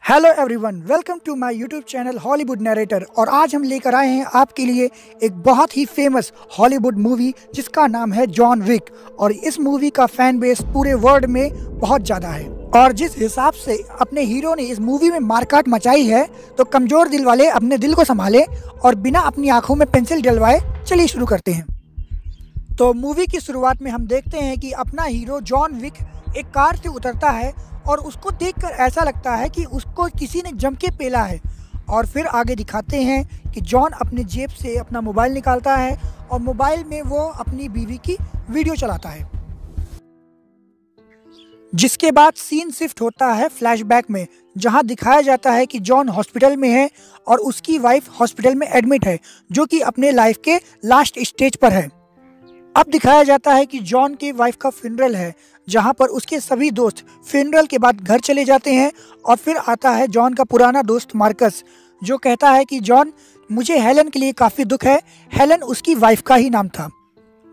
Hello everyone, welcome to my YouTube channel Hollywood narrator. और आज हम लेकर आए हैं आपके लिए एक बहुत ही फेमस हॉलीवुड मूवी जिसका नाम है जॉन विक। और इस मूवी का फैन बेस पूरे वर्ल्ड में बहुत ज़्यादा है। और जिस हिसाब से अपने हीरो ने इस मूवी में मारकाट मचाई है, तो कमज़ोर दिल वाले अपने दिल को संभालें और बिना अपनी आंखों में पेंसिल डलवाए चलिए शुरू करते हैं। तो मूवी की शुरुआत में हम देखते हैं कि अपना हीरो जॉन विक एक कार से उतरता है और उसको देखकर ऐसा लगता है कि उसको किसी ने जम के पेला है। और फिर आगे दिखाते हैं कि जॉन अपने जेब से अपना मोबाइल निकालता है और मोबाइल में वो अपनी बीवी की वीडियो चलाता है। जिसके बाद सीन शिफ्ट होता है फ्लैशबैक में, जहां दिखाया जाता है कि जॉन हॉस्पिटल में है और उसकी वाइफ हॉस्पिटल में एडमिट है, जो कि अपने लाइफ के लास्ट स्टेज पर है। अब दिखाया जाता है कि जॉन की वाइफ का फ्यूनरल है, जहां पर उसके सभी दोस्त फ्यूनरल के बाद घर चले जाते हैं। और फिर आता है जॉन का पुराना दोस्त मार्कस, जो कहता है कि जॉन, मुझे हेलन के लिए काफ़ी दुख है। हेलन उसकी वाइफ का ही नाम था।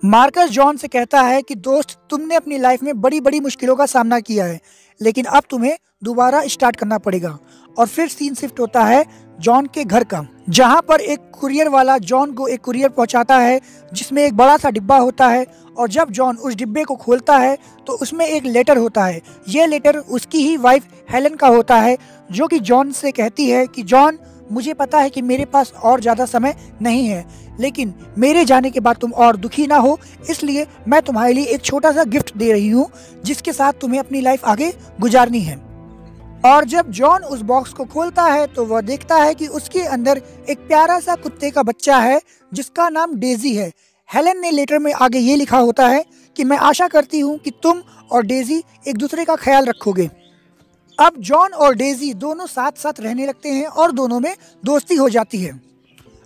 मार्कस जॉन से कहता है कि दोस्त, तुमने अपनी लाइफ में बड़ी बड़ी मुश्किलों का सामना किया है, लेकिन अब तुम्हें दोबारा स्टार्ट करना पड़ेगा। और फिर सीन शिफ्ट होता है जॉन के घर का, जहां पर एक कुरियर वाला जॉन को एक कुरियर पहुंचाता है जिसमें एक बड़ा सा डिब्बा होता है। और जब जॉन उस डिब्बे को खोलता है तो उसमें एक लेटर होता है। ये लेटर उसकी ही वाइफ हेलन का होता है, जो कि जॉन से कहती है कि जॉन, मुझे पता है कि मेरे पास और ज़्यादा समय नहीं है, लेकिन मेरे जाने के बाद तुम और दुखी ना हो, इसलिए मैं तुम्हारे लिए एक छोटा सा गिफ्ट दे रही हूँ, जिसके साथ तुम्हें अपनी लाइफ आगे गुजारनी है। और जब जॉन उस बॉक्स को खोलता है तो वह देखता है कि उसके अंदर एक प्यारा सा कुत्ते का बच्चा है, जिसका नाम डेजी है। हेलन ने लेटर में आगे ये लिखा होता है कि मैं आशा करती हूँ कि तुम और डेजी एक दूसरे का ख्याल रखोगे। अब जॉन और डेजी दोनों साथ साथ रहने लगते हैं और दोनों में दोस्ती हो जाती है।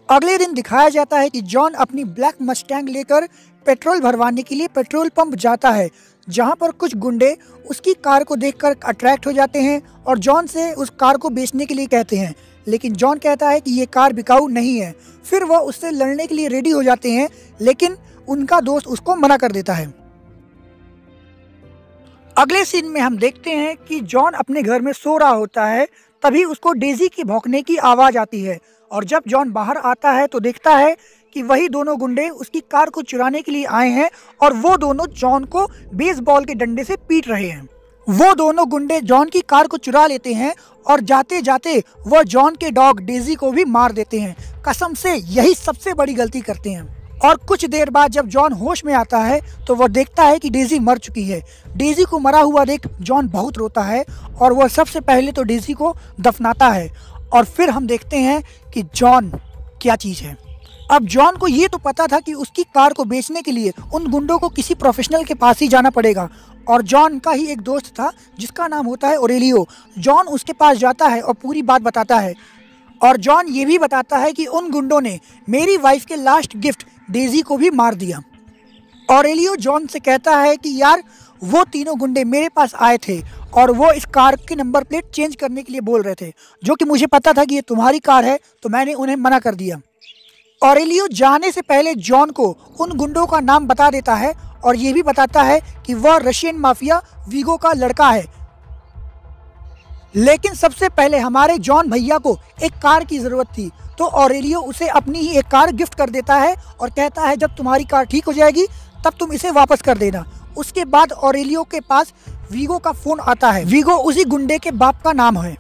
अगले दिन दिखाया जाता है कि जॉन अपनी ब्लैक मस्टैंग लेकर पेट्रोल भरवाने के लिए पेट्रोल पंप जाता है, जहां पर कुछ गुंडे उसकी कार को देखकर अट्रैक्ट हो जाते हैं और जॉन से उस कार को बेचने के लिए कहते हैं। लेकिन जॉन कहता है कि ये कार बिकाऊ नहीं है। फिर वह उससे लड़ने के लिए रेडी हो जाते हैं, लेकिन उनका दोस्त उसको मना कर देता है। अगले सीन में हम देखते हैं कि जॉन अपने घर में सो रहा होता है, तभी उसको डेजी की भौंकने की आवाज़ आती है। और जब जॉन बाहर आता है तो देखता है कि वही दोनों गुंडे उसकी कार को चुराने के लिए आए हैं और वो दोनों जॉन को बेसबॉल के डंडे से पीट रहे हैं। वो दोनों गुंडे जॉन की कार को चुरा लेते हैं और जाते जाते वो जॉन के डॉग डेजी को भी मार देते हैं। कसम से यही सबसे बड़ी गलती करते हैं। और कुछ देर बाद जब जॉन होश में आता है तो वह देखता है कि डेजी मर चुकी है। डेजी को मरा हुआ देख जॉन बहुत रोता है और वह सबसे पहले तो डेजी को दफनाता है। और फिर हम देखते हैं कि जॉन क्या चीज़ है। अब जॉन को ये तो पता था कि उसकी कार को बेचने के लिए उन गुंडों को किसी प्रोफेशनल के पास ही जाना पड़ेगा। और जॉन का ही एक दोस्त था जिसका नाम होता है ओरेलियो। जॉन उसके पास जाता है और पूरी बात बताता है। और जॉन ये भी बताता है कि उन गुंडों ने मेरी वाइफ के लास्ट गिफ्ट डेजी को भी मार दिया। ओरेलियो जॉन से कहता है कि यार, वो तीनों गुंडे मेरे पास आए थे और वो इस कार की नंबर प्लेट चेंज करने के लिए बोल रहे थे, जो कि मुझे पता था कि ये तुम्हारी कार है, तो मैंने उन्हें मना कर दिया। ओरेलियो जाने से पहले जॉन को उन गुंडों का नाम बता देता है और ये भी बताता है कि वह रशियन माफिया वीगो का लड़का है। लेकिन सबसे पहले हमारे जॉन भैया को एक कार की ज़रूरत थी, तो ओरेलियो उसे अपनी ही एक कार गिफ्ट कर देता है और कहता है जब तुम्हारी कार ठीक हो जाएगी तब तुम इसे वापस कर देना। उसके बाद ओरेलियो के पास वीगो का फ़ोन आता है। वीगो उसी गुंडे के बाप का नाम है।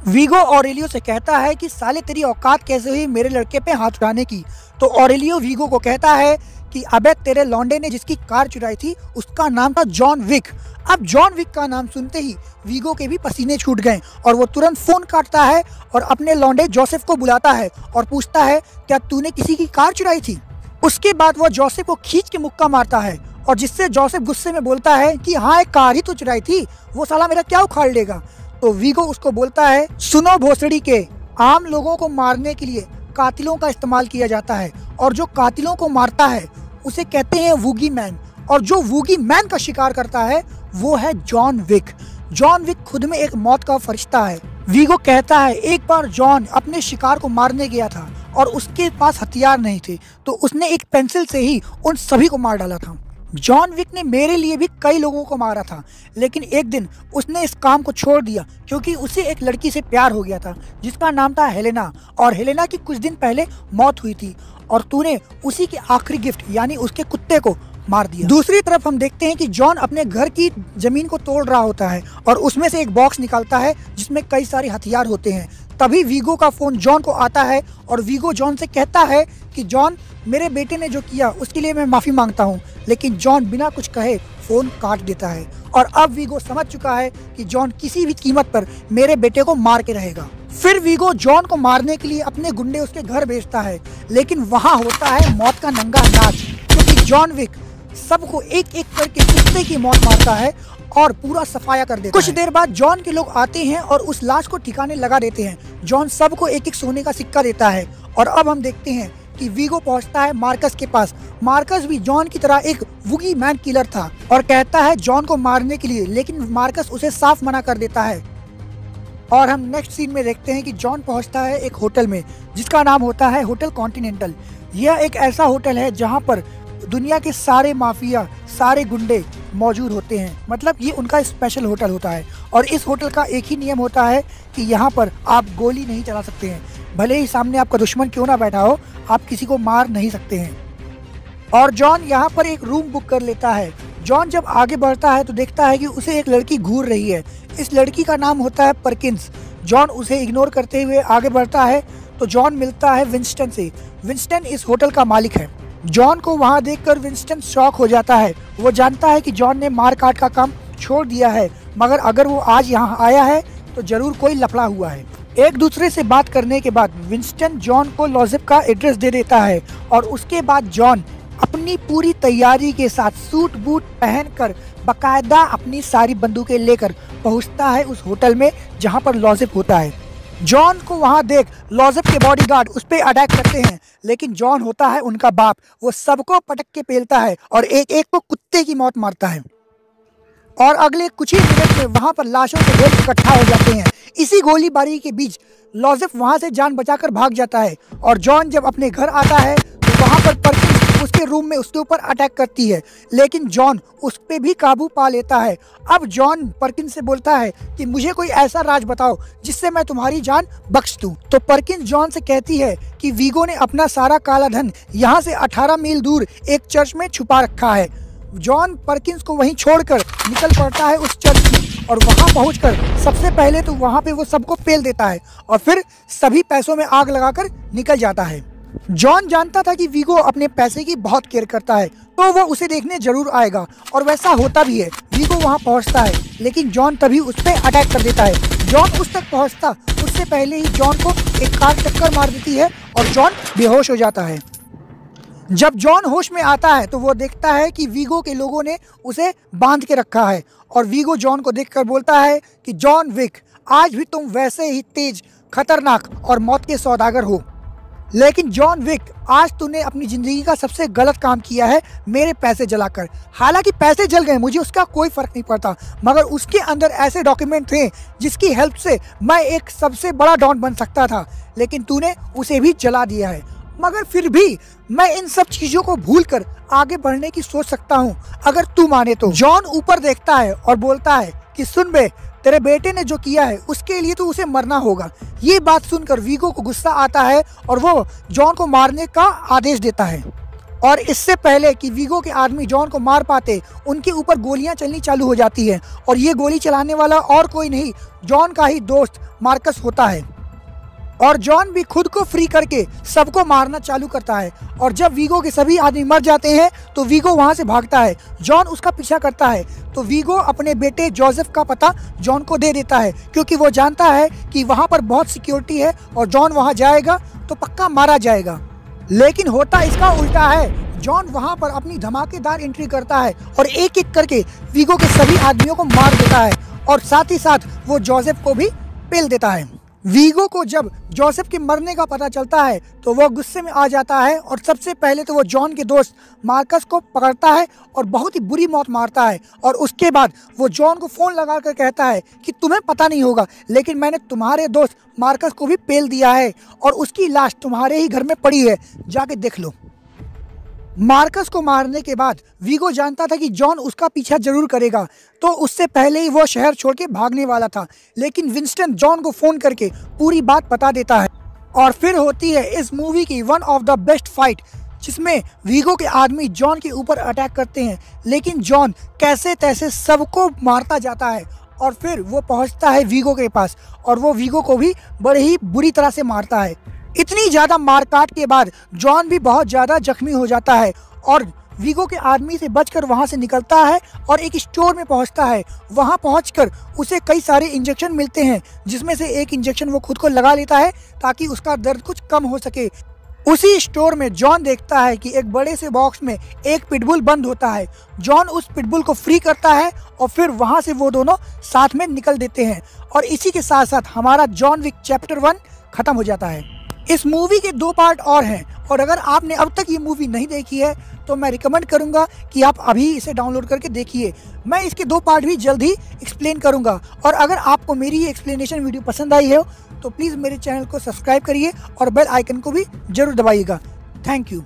वीगो ओरेलियो से कहता है कि साले, तेरी औकात कैसे हुई मेरे लड़के पे हाथ उठाने की। तो ओरेलियो वीगो को कहता है कि अबे, तेरे लौंडे ने जिसकी कार चुराई थी उसका नाम था जॉन विक। अब जॉन विक का नाम सुनते ही वीगो के भी पसीने छूट गए और वो तुरंत फ़ोन काटता है और अपने लौंडे जोसेफ को बुलाता है और पूछता है, क्या तूने किसी की कार चुराई थी? उसके बाद वो जोसेफ को खींच के मुक्का मारता है और जिससे जोसेफ गुस्से में बोलता है कि हाँ, एक कार ही तो चुराई थी, वो साला मेरा क्या उखाड़ लेगा। तो वीगो उसको बोलता है, सुनो भोसड़ी के, आम लोगों को मारने के लिए कातिलों का इस्तेमाल किया जाता है और जो कातिलों को मारता है उसे कहते हैं वूगी मैन। और जो वूगी मैन का शिकार करता है वो है जॉन विक। जॉन विक खुद में एक मौत का फरिश्ता है। वीगो कहता है एक बार जॉन अपने शिकार को मारने गया था और उसके पास हथियार नहीं थे, तो उसने एक पेंसिल से ही उन सभी को मार डाला था। जॉन विक ने मेरे लिए भी कई लोगों को मारा था, लेकिन एक दिन उसने इस काम को छोड़ दिया क्योंकि उसे एक लड़की से प्यार हो गया था जिसका नाम था हेलेना, और हेलेना की कुछ दिन पहले मौत हुई थी और तूने उसी के आखिरी गिफ्ट यानी उसके कुत्ते को मार दिया। दूसरी तरफ हम देखते हैं कि जॉन अपने घर की जमीन को तोड़ रहा होता है और उसमें से एक बॉक्स निकालता है जिसमें कई सारे हथियार होते हैं। तभी वीगो का फोन जॉन को आता है और वीगो जॉन से कहता है कि जॉन, मेरे बेटे ने जो किया उसके लिए मैं माफी मांगता हूँ। लेकिन जॉन बिना कुछ कहे फोन काट देता है और अब वीगो समझ चुका है कि जॉन किसी भी कीमत पर मेरे बेटे को मार के रहेगा। फिर वीगो जॉन को मारने के लिए अपने गुंडे उसके घर भेजता है, लेकिन वहाँ होता है मौत का नंगा नाच, क्योंकि जॉन विक सबको एक एक करके कुत्ते की मौत मारता है और पूरा सफाया कर देता है। कुछ देर बाद जॉन के लोग आते हैं और उस लाश को ठिकाने लगा देते हैं। जॉन सबको एक एक सोने का सिक्का देता है और अब हम देखते हैं कि वीगो पहुंचता है मार्कस के पास। मार्कस भी जॉन की तरह एक वुगी मैन किलर था और कहता है जॉन को मारने के लिए, लेकिन मार्कस उसे साफ मना कर देता है। और हम नेक्स्ट सीन में देखते हैं कि जॉन पहुंचता है एक होटल में जिसका नाम होता है होटल कॉन्टिनेंटल। यह एक ऐसा होटल है जहां पर दुनिया के सारे माफिया, सारे गुंडे मौजूद होते हैं, मतलब ये उनका स्पेशल होटल होता है। और इस होटल का एक ही नियम होता है कि यहाँ पर आप गोली नहीं चला सकते हैं, भले ही सामने आपका दुश्मन क्यों ना बैठा हो, आप किसी को मार नहीं सकते हैं। और जॉन यहाँ पर एक रूम बुक कर लेता है। जॉन जब आगे बढ़ता है तो देखता है कि उसे एक लड़की घूर रही है। इस लड़की का नाम होता है परकिंस। जॉन उसे इग्नोर करते हुए आगे बढ़ता है तो जॉन मिलता है विंस्टन से। विंस्टन इस होटल का मालिक है। जॉन को वहां देखकर विंस्टन शॉक हो जाता है। वो जानता है कि जॉन ने मार काट का काम छोड़ दिया है, मगर अगर वो आज यहाँ आया है तो जरूर कोई लफड़ा हुआ है। एक दूसरे से बात करने के बाद विंस्टन जॉन को लॉजिप का एड्रेस दे देता है और उसके बाद जॉन अपनी पूरी तैयारी के साथ सूट बूट पहनकर बकायदा अपनी सारी बंदूकें लेकर पहुंचता है उस होटल में जहां पर लॉजिप होता है। जॉन को वहां देख लॉजिप के बॉडीगार्ड उस पे अटैक करते हैं, लेकिन जॉन होता है उनका बाप। वो सबको पटक के पेलता है और एक एक को कुत्ते की मौत मारता है और अगले कुछ ही मिनट में वहां पर लाशों के ढेर इकट्ठा हो जाते हैं। इसी गोलीबारी के बीच लॉजिप वहां से जान बचाकर भाग जाता है और जॉन जब अपने घर आता है तो वहां पर परकिंस उसके रूम में उसके ऊपर अटैक करती है, लेकिन जॉन उस पे भी काबू पा लेता है। अब जॉन परकिंस से बोलता है कि मुझे कोई ऐसा राज बताओ जिससे मैं तुम्हारी जान बख्श दूं। तो परकिंस जॉन से कहती है कि वीगो ने अपना सारा काला धन यहाँ से 18 मील दूर एक चर्च में छुपा रखा है। जॉन परकिंस को वहीं छोड़कर निकल पड़ता है उस चर्च में और वहां पहुंचकर सबसे पहले तो वहां पे वो सबको पेल देता है और फिर सभी पैसों में आग लगाकर निकल जाता है। जॉन जानता था कि वीगो अपने पैसे की बहुत केयर करता है, तो वो उसे देखने जरूर आएगा और वैसा होता भी है। वीगो वहां पहुंचता है, लेकिन जॉन तभी उस पर अटैक कर देता है। जॉन उस तक पहुंचता उससे पहले ही जॉन को एक कार टक्कर मार देती है और जॉन बेहोश हो जाता है। जब जॉन होश में आता है तो वो देखता है कि वीगो के लोगों ने उसे बांध के रखा है और वीगो जॉन को देखकर बोलता है कि जॉन विक, आज भी तुम वैसे ही तेज, खतरनाक और मौत के सौदागर हो। लेकिन जॉन विक, आज तूने अपनी जिंदगी का सबसे गलत काम किया है, मेरे पैसे जलाकर। हालांकि पैसे जल गए, मुझे उसका कोई फर्क नहीं पड़ता, मगर उसके अंदर ऐसे डॉक्यूमेंट थे जिसकी हेल्प से मैं एक सबसे बड़ा डॉन बन सकता था, लेकिन तूने उसे भी जला दिया है। मगर फिर भी मैं इन सब चीजों को भूलकर आगे बढ़ने की सोच सकता हूँ, अगर तू माने तो। जॉन ऊपर देखता है और बोलता है कि सुन बे, तेरे बेटे ने जो किया है उसके लिए तो उसे मरना होगा। ये बात सुनकर वीगो को गुस्सा आता है और वो जॉन को मारने का आदेश देता है। और इससे पहले कि वीगो के आदमी जॉन को मार पाते, उनके ऊपर गोलियां चलनी चालू हो जाती है और ये गोली चलाने वाला और कोई नहीं, जॉन का ही दोस्त मार्कस होता है। और जॉन भी खुद को फ्री करके सबको मारना चालू करता है और जब वीगो के सभी आदमी मर जाते हैं तो वीगो वहां से भागता है। जॉन उसका पीछा करता है तो वीगो अपने बेटे जोसेफ का पता जॉन को दे देता है, क्योंकि वो जानता है कि वहां पर बहुत सिक्योरिटी है और जॉन वहां जाएगा तो पक्का मारा जाएगा। लेकिन होता इसका उल्टा है। जॉन वहां पर अपनी धमाकेदार एंट्री करता है और एक एक करके वीगो के सभी आदमियों को मार देता है और साथ ही साथ वो जोसेफ को भी पेल देता है। वीगो को जब जोसेफ के मरने का पता चलता है तो वो गुस्से में आ जाता है और सबसे पहले तो वो जॉन के दोस्त मार्कस को पकड़ता है और बहुत ही बुरी मौत मारता है। और उसके बाद वो जॉन को फ़ोन लगाकर कहता है कि तुम्हें पता नहीं होगा, लेकिन मैंने तुम्हारे दोस्त मार्कस को भी पेल दिया है और उसकी लाश तुम्हारे ही घर में पड़ी है, जाके देख लो। मार्कस को मारने के बाद वीगो जानता था कि जॉन उसका पीछा जरूर करेगा, तो उससे पहले ही वो शहर छोड़ के भागने वाला था। लेकिन विंस्टन जॉन को फोन करके पूरी बात बता देता है और फिर होती है इस मूवी की one of the best fight, जिसमें वीगो के आदमी जॉन के ऊपर अटैक करते हैं, लेकिन जॉन कैसे तैसे सबको मारता जाता है और फिर वो पहुंचता है वीगो के पास और वो वीगो को भी बड़े ही बुरी तरह से मारता है। इतनी ज़्यादा मारकाट के बाद जॉन भी बहुत ज़्यादा जख्मी हो जाता है और वीगो के आदमी से बचकर वहाँ से निकलता है और एक स्टोर में पहुँचता है। वहाँ पहुँचकर उसे कई सारे इंजेक्शन मिलते हैं, जिसमें से एक इंजेक्शन वो खुद को लगा लेता है ताकि उसका दर्द कुछ कम हो सके। उसी स्टोर में जॉन देखता है कि एक बड़े से बॉक्स में एक पिटबुल बंद होता है। जॉन उस पिटबुल को फ्री करता है और फिर वहाँ से वो दोनों साथ में निकल देते हैं और इसी के साथ साथ हमारा जॉन विक चैप्टर 1 खत्म हो जाता है। इस मूवी के 2 पार्ट और हैं और अगर आपने अब तक ये मूवी नहीं देखी है तो मैं रिकमेंड करूंगा कि आप अभी इसे डाउनलोड करके देखिए। मैं इसके 2 पार्ट भी जल्द ही एक्सप्लेन करूंगा और अगर आपको मेरी ये एक्सप्लेनेशन वीडियो पसंद आई है तो प्लीज़ मेरे चैनल को सब्सक्राइब करिए और बेल आइकन को भी जरूर दबाइएगा। Thank you.